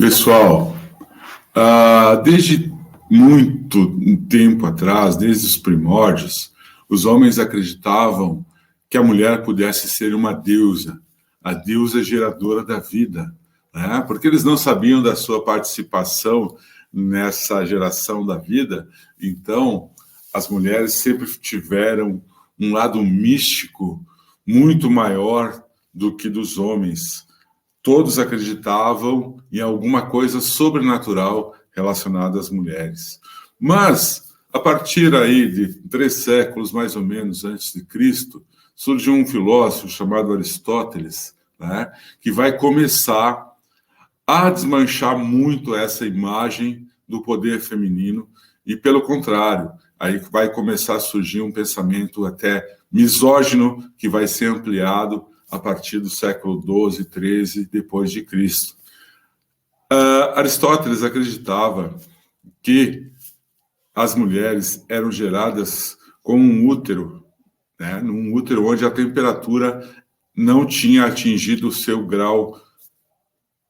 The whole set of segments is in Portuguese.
pessoal, desde muito tempo atrás, desde os primórdios, os homens acreditavam que a mulher pudesse ser uma deusa, a deusa geradora da vida, né? Porque eles não sabiam da sua participação nessa geração da vida. Então, as mulheres sempre tiveram um lado místico muito maior do que dos homens. Todos acreditavam em alguma coisa sobrenatural relacionada às mulheres. Mas, a partir aí de 3 séculos, mais ou menos, antes de Cristo, surge um filósofo chamado Aristóteles, né, que vai começar a desmanchar muito essa imagem do poder feminino e, pelo contrário, aí vai começar a surgir um pensamento até misógino que vai ser ampliado a partir do século XII, XIII, depois de Cristo. Aristóteles acreditava que as mulheres eram geradas com um útero, né, num útero onde a temperatura não tinha atingido o seu grau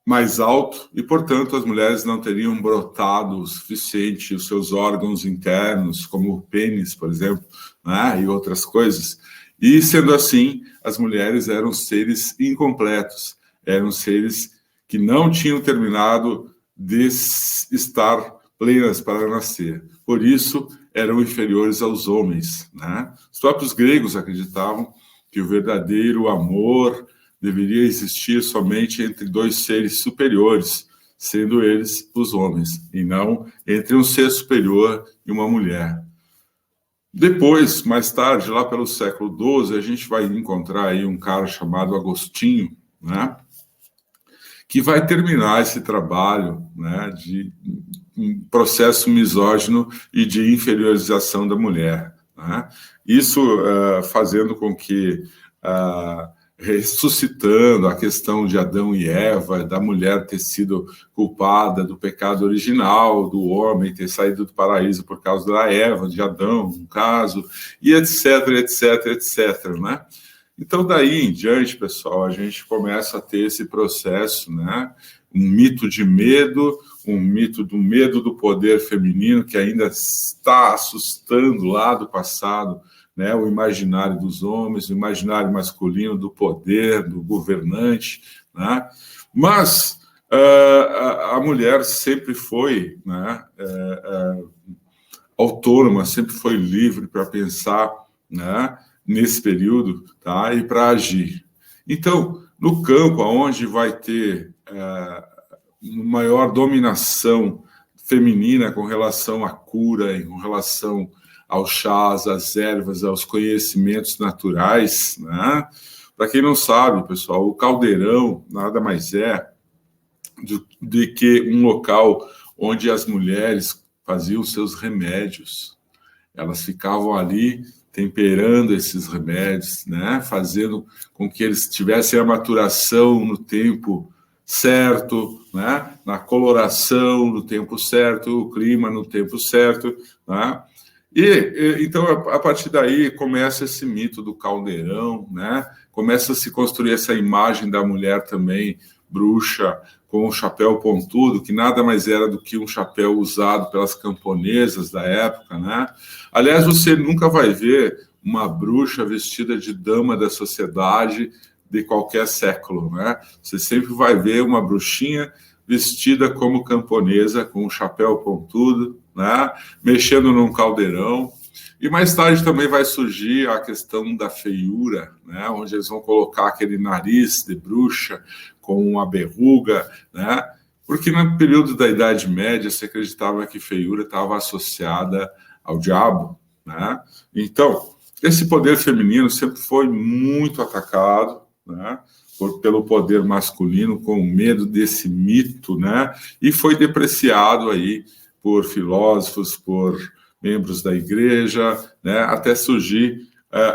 mais alto e, portanto, as mulheres não teriam brotado o suficiente os seus órgãos internos, como o pênis, por exemplo, né, e outras coisas. E, sendo assim, as mulheres eram seres incompletos, eram seres que não tinham terminado de estar plenas para nascer. Por isso, eram inferiores aos homens, né? Os próprios gregos acreditavam que o verdadeiro amor deveria existir somente entre 2 seres superiores, sendo eles os homens, e não entre um ser superior e uma mulher. Depois, mais tarde, lá pelo século XII, a gente vai encontrar aí um cara chamado Agostinho, né, que vai terminar esse trabalho, né, de um processo misógino e de inferiorização da mulher, né? Isso fazendo com que, ressuscitando a questão de Adão e Eva, da mulher ter sido culpada do pecado original, do homem ter saído do paraíso por causa da Eva, de Adão, no caso, e etc, etc, etc, né? Então, daí em diante, pessoal, a gente começa a ter esse processo, né? Um mito de medo, um mito do medo do poder feminino que ainda está assustando lá do passado, né, o imaginário dos homens, o imaginário masculino do poder, do governante, né? Mas a mulher sempre foi, né, autônoma, sempre foi livre para pensar, né, nesse período, tá, e para agir. Então, no campo onde vai ter maior dominação feminina com relação à cura, com relação aos chás, às ervas, aos conhecimentos naturais, né? Para quem não sabe, pessoal, o caldeirão nada mais é do que um local onde as mulheres faziam seus remédios. Elas ficavam ali temperando esses remédios, né? Fazendo com que eles tivessem a maturação no tempo certo, né? Na coloração no tempo certo, o clima no tempo certo, né? Então, a partir daí, começa esse mito do caldeirão, né? Começa a se construir essa imagem da mulher também bruxa, com um chapéu pontudo, que nada mais era do que um chapéu usado pelas camponesas da época, né? Aliás, você nunca vai ver uma bruxa vestida de dama da sociedade de qualquer século, né? Você sempre vai ver uma bruxinha vestida como camponesa, com um chapéu pontudo, né, mexendo num caldeirão. E mais tarde também vai surgir a questão da feiura, né, onde eles vão colocar aquele nariz de bruxa com uma verruga, né, porque no período da Idade Média se acreditava que feiura estava associada ao diabo, né? Então, esse poder feminino sempre foi muito atacado, né, pelo poder masculino, com medo desse mito, né, e foi depreciado aí por filósofos, por membros da igreja, né, até surgir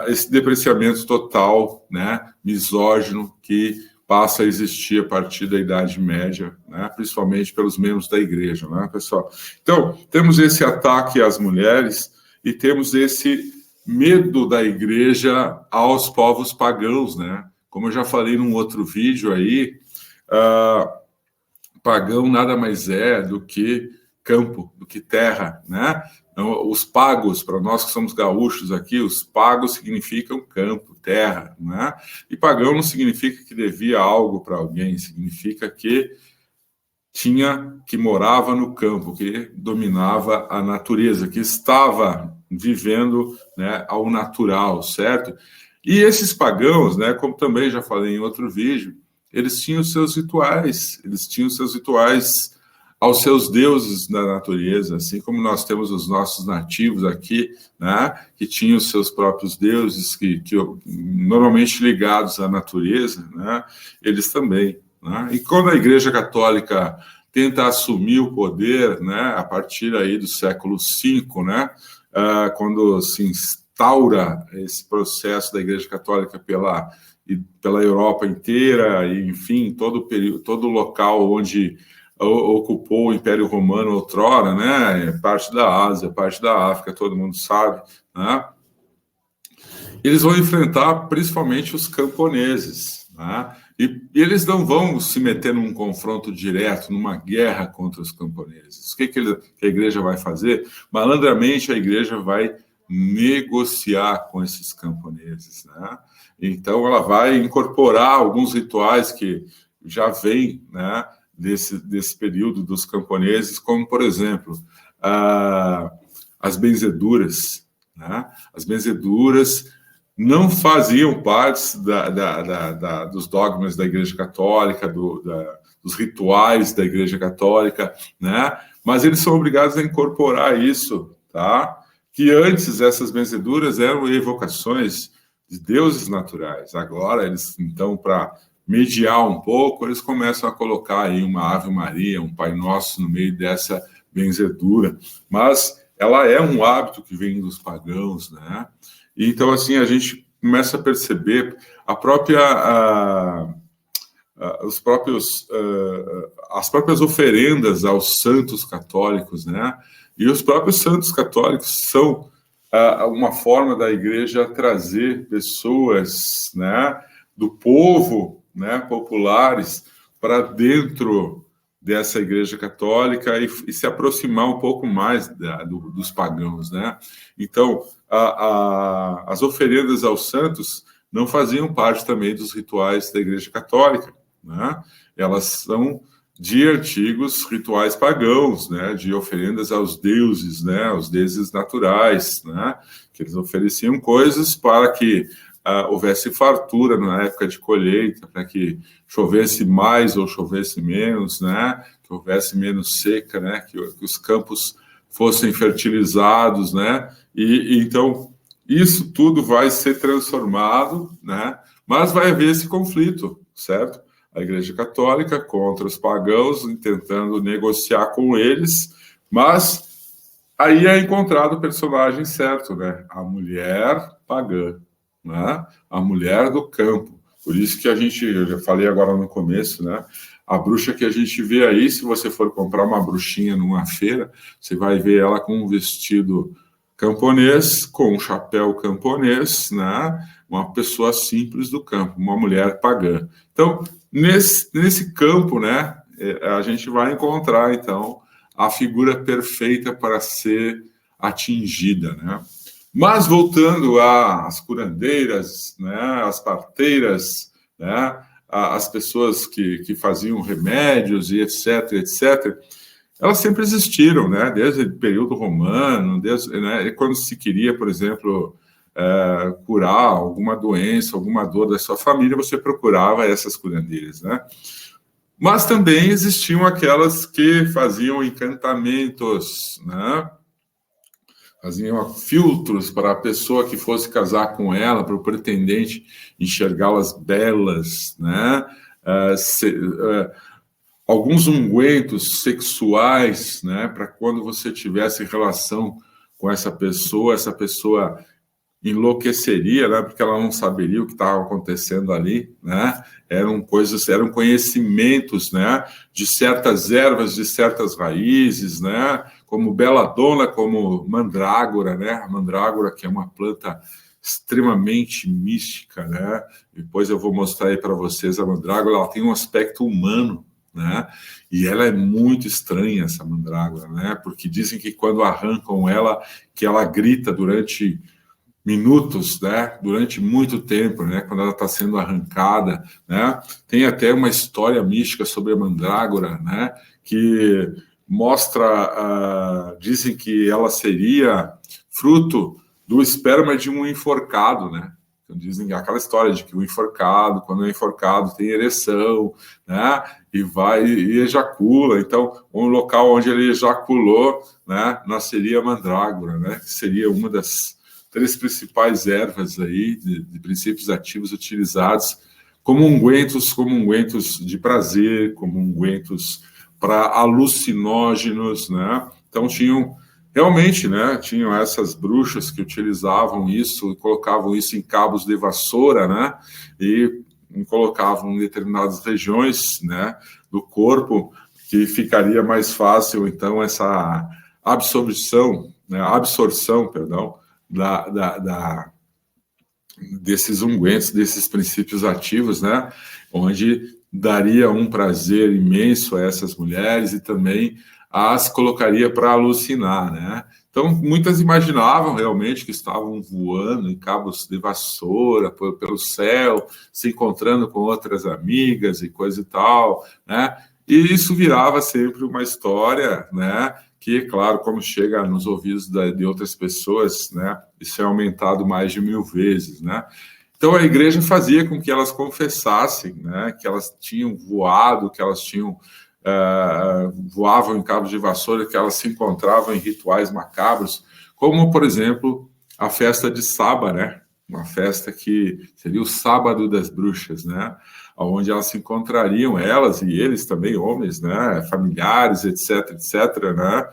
esse depreciamento total, né, misógino, que passa a existir a partir da Idade Média, né, principalmente pelos membros da igreja, né, pessoal? Então, temos esse ataque às mulheres e temos esse medo da igreja aos povos pagãos, né? Como eu já falei num outro vídeo aí, pagão nada mais é do que campo, do que terra, né? Então, os pagos, para nós que somos gaúchos aqui, os pagos significam campo, terra, né? E pagão não significa que devia algo para alguém, significa que morava no campo, que dominava a natureza, que estava vivendo, né, ao natural, certo? E esses pagãos, né, como também já falei em outro vídeo, eles tinham seus rituais aos seus deuses da natureza, assim como nós temos os nossos nativos aqui, né, que tinham os seus próprios deuses, que normalmente ligados à natureza, né, eles também. Né? E quando a Igreja Católica tenta assumir o poder, né, a partir aí do século V, né, quando se instaura esse processo da Igreja Católica pela Europa inteira, e, enfim, todo local onde ocupou o Império Romano outrora, né, parte da Ásia, parte da África, todo mundo sabe, né, eles vão enfrentar principalmente os camponeses, né, e eles não vão se meter num confronto direto, numa guerra contra os camponeses. O que a igreja vai fazer? Malandramente, a igreja vai negociar com esses camponeses, né? Então, ela vai incorporar alguns rituais que já vêm, né, desse período dos camponeses, como, por exemplo, as benzeduras, né? As benzeduras não faziam parte dos dogmas da Igreja Católica, dos rituais da Igreja Católica, né? Mas eles são obrigados a incorporar isso, tá? Que antes essas benzeduras eram evocações de deuses naturais. Agora, eles, então, para mediar um pouco, eles começam a colocar aí uma Ave Maria, um Pai Nosso no meio dessa benzedura. Mas ela é um hábito que vem dos pagãos, né? Então, assim, a gente começa a perceber as próprias oferendas aos santos católicos, né? E os próprios santos católicos são uma forma da igreja trazer pessoas, né, do povo, né, populares, para dentro dessa igreja católica e se aproximar um pouco mais dos pagãos, né? Então, as oferendas aos santos não faziam parte também dos rituais da igreja católica, né? Elas são de antigos rituais pagãos, né? De oferendas aos deuses, né? Aos deuses naturais, né? Que eles ofereciam coisas para que houvesse fartura na época de colheita, para que chovesse mais ou chovesse menos, né? Que houvesse menos seca, né? Que os campos fossem fertilizados, né? E então isso tudo vai ser transformado, né? Mas vai haver esse conflito, certo? A Igreja Católica contra os pagãos, tentando negociar com eles, mas aí é encontrado o personagem certo, né? A mulher pagã, né? A mulher do campo. Por isso que eu já falei agora no começo, né? A bruxa que a gente vê aí, se você for comprar uma bruxinha numa feira, você vai ver ela com um vestido camponês, com um chapéu camponês, né? Uma pessoa simples do campo, uma mulher pagã. Então, nesse campo, né, a gente vai encontrar, então, a figura perfeita para ser atingida, né? Mas voltando às curandeiras, né, às parteiras, né, as pessoas que faziam remédios e etc., elas sempre existiram, né, desde o período romano, né, quando se queria, por exemplo, curar alguma doença, alguma dor da sua família, você procurava essas curandeiras, né? Mas também existiam aquelas que faziam encantamentos, né? Faziam filtros para a pessoa que fosse casar com ela, para o pretendente enxergá-las belas, né? Alguns ungüentos sexuais, né? Para quando você tivesse relação com essa pessoa enlouqueceria, né? Porque ela não saberia o que estava acontecendo ali, né? Eram conhecimentos, né? De certas ervas, de certas raízes, né? Como beladona, como mandrágora, né? A mandrágora, que é uma planta extremamente mística, né? Depois eu vou mostrar aí para vocês a mandrágora. Ela tem um aspecto humano, né? E ela é muito estranha, essa mandrágora, né? Porque dizem que quando arrancam ela, que ela grita durante minutos, né? Durante muito tempo, né? Quando ela está sendo arrancada, né? Tem até uma história mística sobre a mandrágora, né? Que mostra, dizem que ela seria fruto do esperma de um enforcado, né? Então, dizem aquela história de que o enforcado, quando é enforcado, tem ereção, né? E vai e ejacula. Então, um local onde ele ejaculou, né? Nasceria a mandrágora, né? Que seria uma das 3 principais ervas aí de princípios ativos utilizados como ungüentos de prazer, como ungüentos para alucinógenos, né? Então tinham realmente, né? Tinham essas bruxas que utilizavam isso e colocavam isso em cabos de vassoura, né? E colocavam em determinadas regiões, né? Do corpo que ficaria mais fácil, então, essa absorção, perdão, desses ungüentos, desses princípios ativos, né? Onde daria um prazer imenso a essas mulheres e também as colocaria para alucinar, né? Então, muitas imaginavam realmente que estavam voando em cabos de vassoura pelo céu, se encontrando com outras amigas e coisa e tal, né? E isso virava sempre uma história, né? Que, claro, como chega nos ouvidos de outras pessoas, né? Isso é aumentado mais de 1000 vezes, né? Então, a igreja fazia com que elas confessassem, né? Que elas tinham voado, que elas tinham voavam em cabos de vassoura, que elas se encontravam em rituais macabros, como, por exemplo, a festa de Saba, né? Uma festa que seria o Sábado das Bruxas, né? Onde elas se encontrariam, elas e eles também, homens, né? Familiares, etc, né?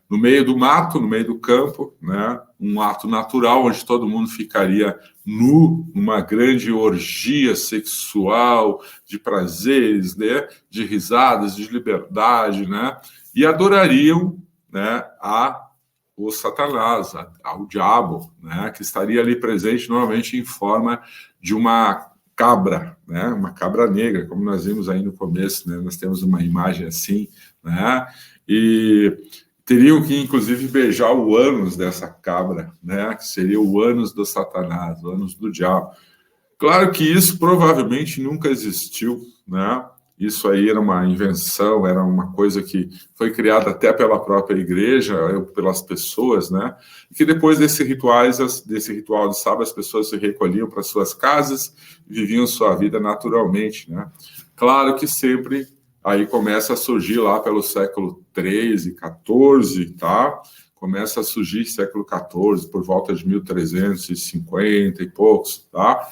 No meio do mato, no meio do campo, né? Um ato natural onde todo mundo ficaria nu, numa grande orgia sexual, de prazeres, né? De risadas, de liberdade, né? E adorariam, né? O Satanás, ao diabo, né? Que estaria ali presente normalmente em forma de uma cabra, né? Uma cabra negra, como nós vimos aí no começo, né? Nós temos uma imagem assim, né? E teriam que, inclusive, beijar o ânus dessa cabra, né? Que seria o ânus do Satanás, o ânus do diabo. Claro que isso provavelmente nunca existiu, né? Isso aí era uma invenção, era uma coisa que foi criada até pela própria igreja, pelas pessoas, né? E que depois desse ritual de sábado, as pessoas se recolhiam para suas casas, viviam sua vida naturalmente, né? Claro que sempre aí começa a surgir lá pelo século XIII, XIV, tá? Começa a surgir século XIV, por volta de 1350 e poucos, tá?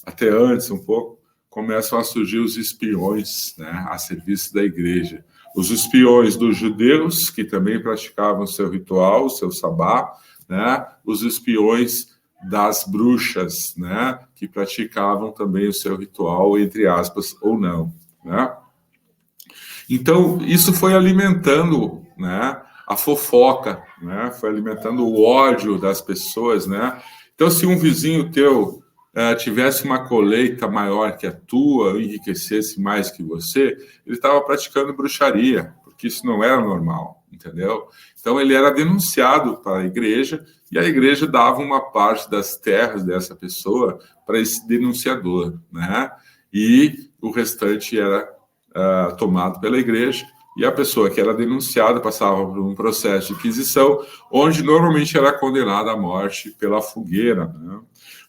Até antes um pouco, começam a surgir os espiões, né, a serviço da igreja. Os espiões dos judeus, que também praticavam seu ritual, o seu sabá, né, os espiões das bruxas, né, que praticavam também o seu ritual, entre aspas, ou não, né? Então, isso foi alimentando, né, a fofoca, né, foi alimentando o ódio das pessoas, né? Então, se um vizinho teu tivesse uma colheita maior que a tua, enriquecesse mais que você, ele estava praticando bruxaria, porque isso não era normal, entendeu? Então, ele era denunciado para a igreja, e a igreja dava uma parte das terras dessa pessoa para esse denunciador, né? E o restante era tomado pela igreja, e a pessoa que era denunciada passava por um processo de inquisição, onde normalmente era condenada à morte pela fogueira, né?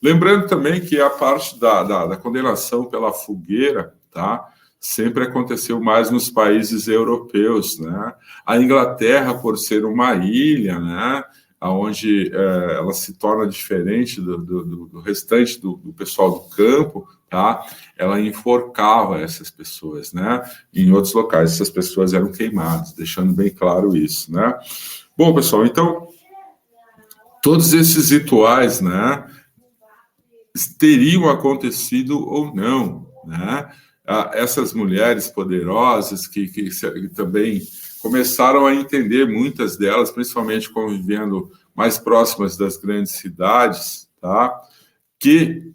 Lembrando também que a parte da condenação pela fogueira, tá, sempre aconteceu mais nos países europeus, né? A Inglaterra, por ser uma ilha, né, onde ela se torna diferente do restante do pessoal do campo, tá? Ela enforcava essas pessoas, né? Em outros locais, essas pessoas eram queimadas, deixando bem claro isso, né? Bom, pessoal, então, todos esses rituais, né, teriam acontecido ou não, né? Essas mulheres poderosas que também começaram a entender, muitas delas, principalmente convivendo mais próximas das grandes cidades, tá? Que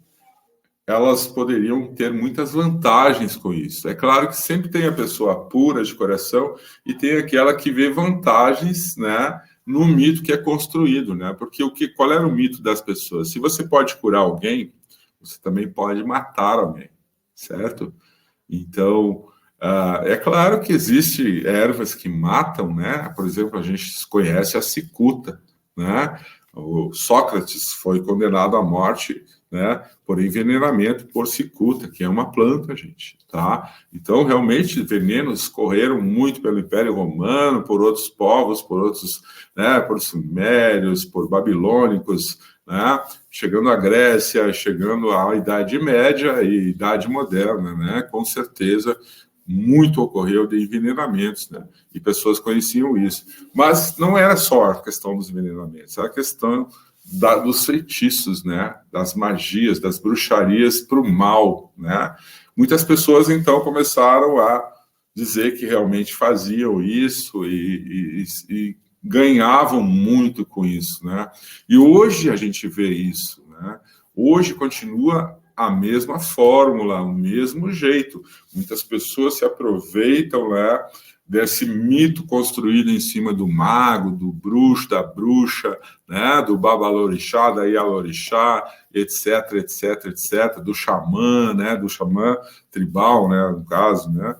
elas poderiam ter muitas vantagens com isso. É claro que sempre tem a pessoa pura de coração e tem aquela que vê vantagens, né, no mito que é construído, né? Porque qual era o mito das pessoas? Se você pode curar alguém, você também pode matar alguém, certo? Então, é claro que existe ervas que matam, né? Por exemplo, a gente conhece a cicuta, né? O Sócrates foi condenado à morte, né, por envenenamento por cicuta, que é uma planta, gente, tá? Então, realmente, venenos correram muito pelo Império Romano, por outros povos, por outros, né, por sumérios, por babilônicos, né, chegando à Grécia, chegando à Idade Média e Idade Moderna, né, com certeza muito ocorreu de envenenamentos, né? E pessoas conheciam isso. Mas não era só a questão dos envenenamentos, era a questão dos feitiços, né? Das magias, das bruxarias para o mal, né? Muitas pessoas, então, começaram a dizer que realmente faziam isso e ganhavam muito com isso, né? E hoje a gente vê isso, né? Hoje continua a mesma fórmula, o mesmo jeito. Muitas pessoas se aproveitam, né, desse mito construído em cima do mago, do bruxo, da bruxa, né, do babalorixá, da ialorixá, etc, etc, etc, do xamã, né, do xamã tribal, né, no caso, né,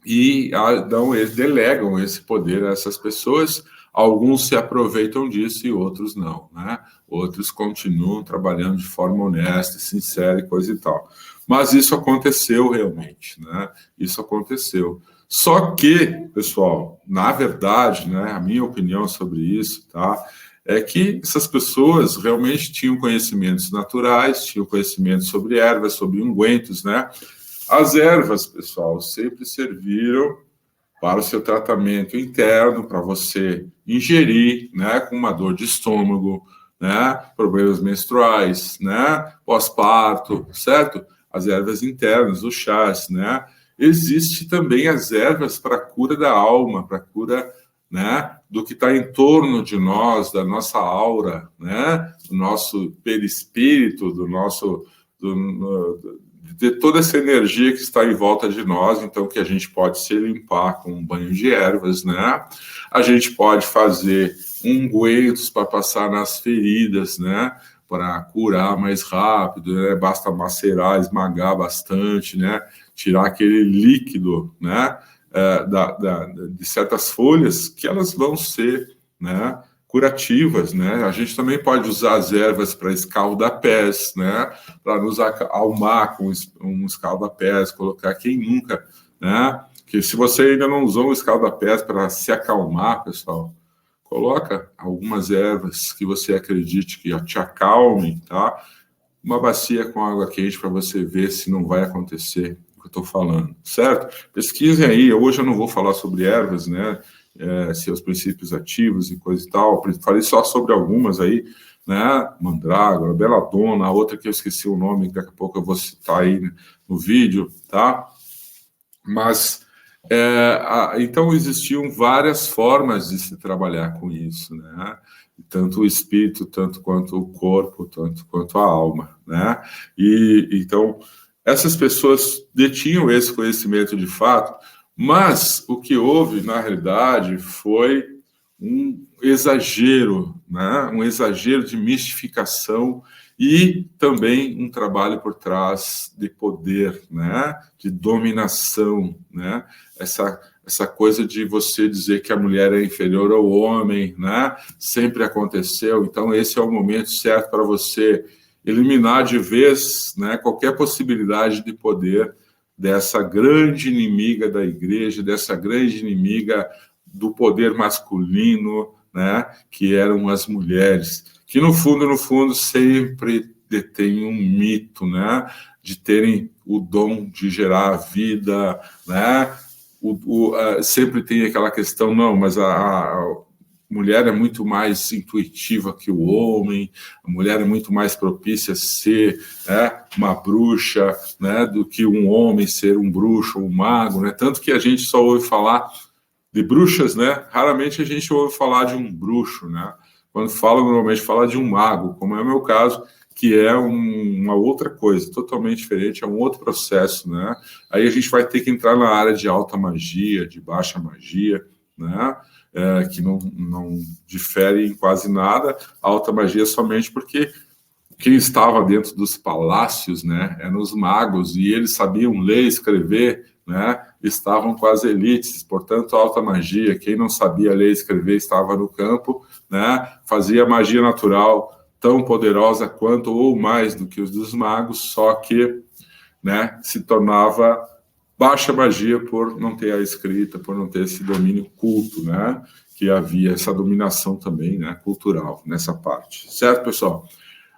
então eles delegam esse poder a essas pessoas. Alguns se aproveitam disso e outros não, né? Outros continuam trabalhando de forma honesta, sincera e coisa e tal. Mas isso aconteceu realmente, né? Isso aconteceu. Só que, pessoal, na verdade, né, a minha opinião sobre isso, tá? É que essas pessoas realmente tinham conhecimentos naturais, tinham conhecimentos sobre ervas, sobre ungüentos, né? As ervas, pessoal, sempre serviram para o seu tratamento interno, para você ingerir, né, com uma dor de estômago, né, problemas menstruais, né, pós-parto, certo? As ervas internas, os chás, né? Existe também as ervas para a cura da alma, para a cura, né, do que está em torno de nós, da nossa aura, né, do nosso perispírito, de toda essa energia que está em volta de nós, então que a gente pode se limpar com um banho de ervas, né? A gente pode fazer ungüentos para passar nas feridas, né? Para curar mais rápido, né? Basta macerar, esmagar bastante, né? Tirar aquele líquido, né? De certas folhas que elas vão ser, né, curativas, né? A gente também pode usar as ervas para escaldapés, né? Para nos acalmar com um escaldapés, colocar quem nunca, né? Que se você ainda não usou um escaldapés para se acalmar, pessoal, coloca algumas ervas que você acredite que te acalmem, tá? Uma bacia com água quente para você ver se não vai acontecer o que eu estou falando, certo? Pesquisem aí. Hoje eu não vou falar sobre ervas, né? Seus princípios ativos e coisa e tal. Falei só sobre algumas aí, né? Mandrágora, beladona, a outra que eu esqueci o nome, que daqui a pouco eu vou citar aí, né, no vídeo, tá? Mas, então, existiam várias formas de se trabalhar com isso, né? Tanto o espírito, tanto quanto o corpo, tanto quanto a alma, né? E, então, essas pessoas detinham esse conhecimento de fato, mas o que houve, na realidade, foi um exagero, né? Um exagero de mistificação e também um trabalho por trás de poder, né? De dominação, né? Essa coisa de você dizer que a mulher é inferior ao homem, né? Sempre aconteceu, então esse é o momento certo para você eliminar de vez, né, qualquer possibilidade de poder dessa grande inimiga da igreja, dessa grande inimiga do poder masculino, né, que eram as mulheres, que no fundo, sempre detêm um mito, né, de terem o dom de gerar vida, né, sempre tem aquela questão, não, mas a mulher é muito mais intuitiva que o homem, a mulher é muito mais propícia a ser, né, uma bruxa, né, do que um homem ser um bruxo ou um mago, né? Tanto que a gente só ouve falar de bruxas, né? Raramente a gente ouve falar de um bruxo, né? Quando fala, normalmente fala de um mago, como é o meu caso, que é uma outra coisa, totalmente diferente, é um outro processo, né? Aí a gente vai ter que entrar na área de alta magia, de baixa magia, né? Que não difere em quase nada. A alta magia somente porque quem estava dentro dos palácios, né, eram os magos, e eles sabiam ler e escrever, né, estavam com as elites, portanto, alta magia, quem não sabia ler e escrever estava no campo, né, fazia magia natural tão poderosa quanto ou mais do que os dos magos, só que, né, se tornava baixa magia por não ter a escrita, por não ter esse domínio culto, né, que havia essa dominação também, né, cultural nessa parte. Certo, pessoal?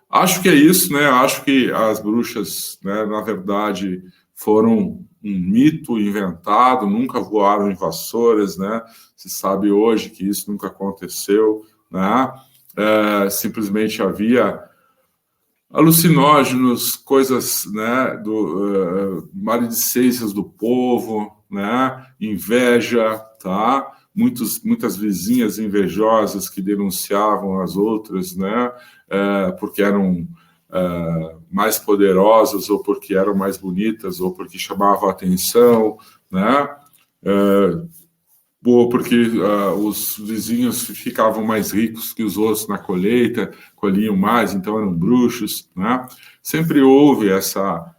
Acho que é isso, né? Acho que as bruxas, né, na verdade, foram um mito inventado, nunca voaram em vassouras, né? Se sabe hoje que isso nunca aconteceu, né? Simplesmente havia alucinógenos, coisas, né, maledicências do povo, né? Inveja, tá? Muitas vizinhas invejosas que denunciavam as outras, né? Porque eram mais poderosas, ou porque eram mais bonitas, ou porque chamavam a atenção, né? Ou porque os vizinhos ficavam mais ricos que os outros na colheita, colhiam mais, então eram bruxos, né? Sempre houve essa...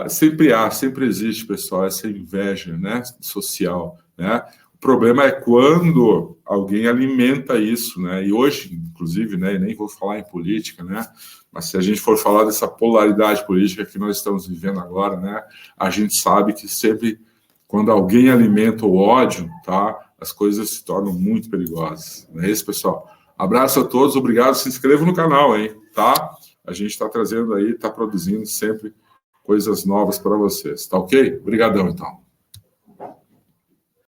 sempre existe, pessoal, essa inveja, né, social, né? O problema é quando alguém alimenta isso, né? E hoje, inclusive, né, nem vou falar em política, né? Mas se a gente for falar dessa polaridade política que nós estamos vivendo agora, né? A gente sabe que sempre, quando alguém alimenta o ódio, tá? As coisas se tornam muito perigosas. Não é isso, pessoal? Abraço a todos, obrigado. Se inscreva no canal, hein? Tá? A gente está trazendo aí, está produzindo sempre coisas novas para vocês. Tá ok? Obrigadão, então.